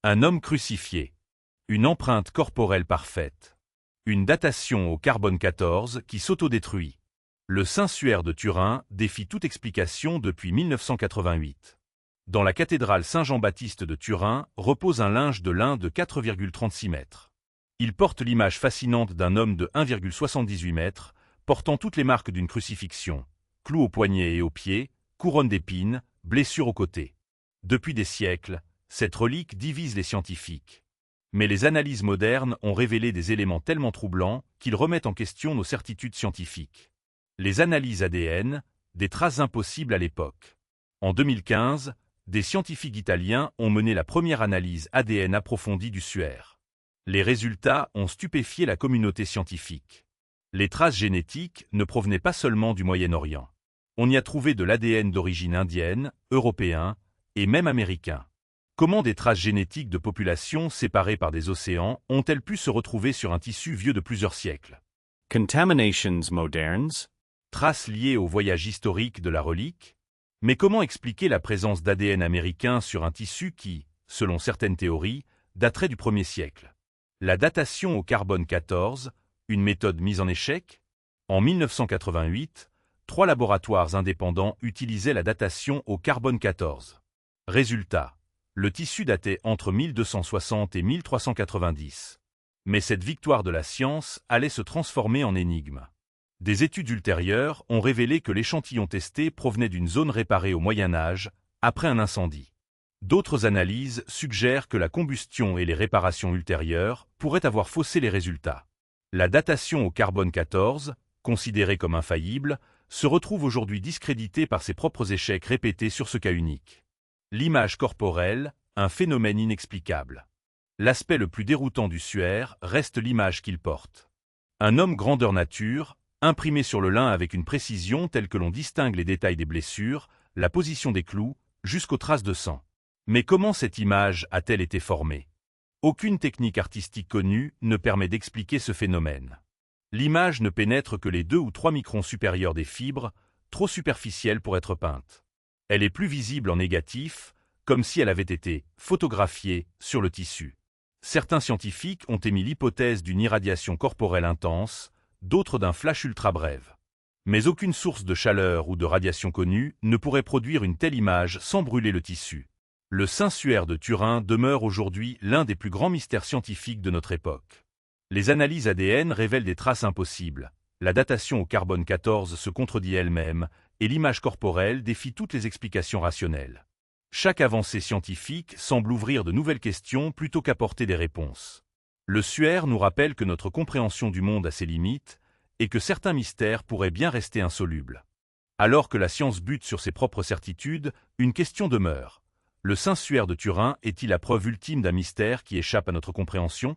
Un homme crucifié. Une empreinte corporelle parfaite. Une datation au carbone 14 qui s'autodétruit. Le Saint-Suaire de Turin défie toute explication depuis 1988. Dans la cathédrale Saint-Jean-Baptiste de Turin repose un linge de lin de 4,36 mètres. Il porte l'image fascinante d'un homme de 1,78 mètres, portant toutes les marques d'une crucifixion, clous aux poignets et aux pieds, couronne d'épines, blessures aux côtés. Depuis des siècles, cette relique divise les scientifiques. Mais les analyses modernes ont révélé des éléments tellement troublants qu'ils remettent en question nos certitudes scientifiques. Les analyses ADN, des traces impossibles à l'époque. En 2015, des scientifiques italiens ont mené la première analyse ADN approfondie du suaire. Les résultats ont stupéfié la communauté scientifique. Les traces génétiques ne provenaient pas seulement du Moyen-Orient. On y a trouvé de l'ADN d'origine indienne, européen et même américain. Comment des traces génétiques de populations séparées par des océans ont-elles pu se retrouver sur un tissu vieux de plusieurs siècles? Contaminations modernes. Traces liées au voyage historique de la relique? Mais comment expliquer la présence d'ADN américain sur un tissu qui, selon certaines théories, daterait du 1er siècle? La datation au carbone 14, une méthode mise en échec? En 1988, 3 laboratoires indépendants utilisaient la datation au carbone 14. Résultat, le tissu datait entre 1260 et 1390. Mais cette victoire de la science allait se transformer en énigme. Des études ultérieures ont révélé que l'échantillon testé provenait d'une zone réparée au Moyen Âge, après un incendie. D'autres analyses suggèrent que la combustion et les réparations ultérieures pourraient avoir faussé les résultats. La datation au carbone 14, considérée comme infaillible, se retrouve aujourd'hui discréditée par ses propres échecs répétés sur ce cas unique. L'image corporelle, un phénomène inexplicable. L'aspect le plus déroutant du suaire reste l'image qu'il porte. Un homme grandeur nature, imprimé sur le lin avec une précision telle que l'on distingue les détails des blessures, la position des clous, jusqu'aux traces de sang. Mais comment cette image a-t-elle été formée? Aucune technique artistique connue ne permet d'expliquer ce phénomène. L'image ne pénètre que les 2 ou 3 microns supérieurs des fibres, trop superficielles pour être peintes. Elle est plus visible en négatif, comme si elle avait été photographiée sur le tissu. Certains scientifiques ont émis l'hypothèse d'une irradiation corporelle intense, d'autres d'un flash ultra bref. Mais aucune source de chaleur ou de radiation connue ne pourrait produire une telle image sans brûler le tissu. Le Saint-Suaire de Turin demeure aujourd'hui l'un des plus grands mystères scientifiques de notre époque. Les analyses ADN révèlent des traces impossibles, la datation au carbone 14 se contredit elle-même, et l'image corporelle défie toutes les explications rationnelles. Chaque avancée scientifique semble ouvrir de nouvelles questions plutôt qu'apporter des réponses. Le suaire nous rappelle que notre compréhension du monde a ses limites, et que certains mystères pourraient bien rester insolubles. Alors que la science bute sur ses propres certitudes, une question demeure. Le Saint-Suaire de Turin est-il la preuve ultime d'un mystère qui échappe à notre compréhension?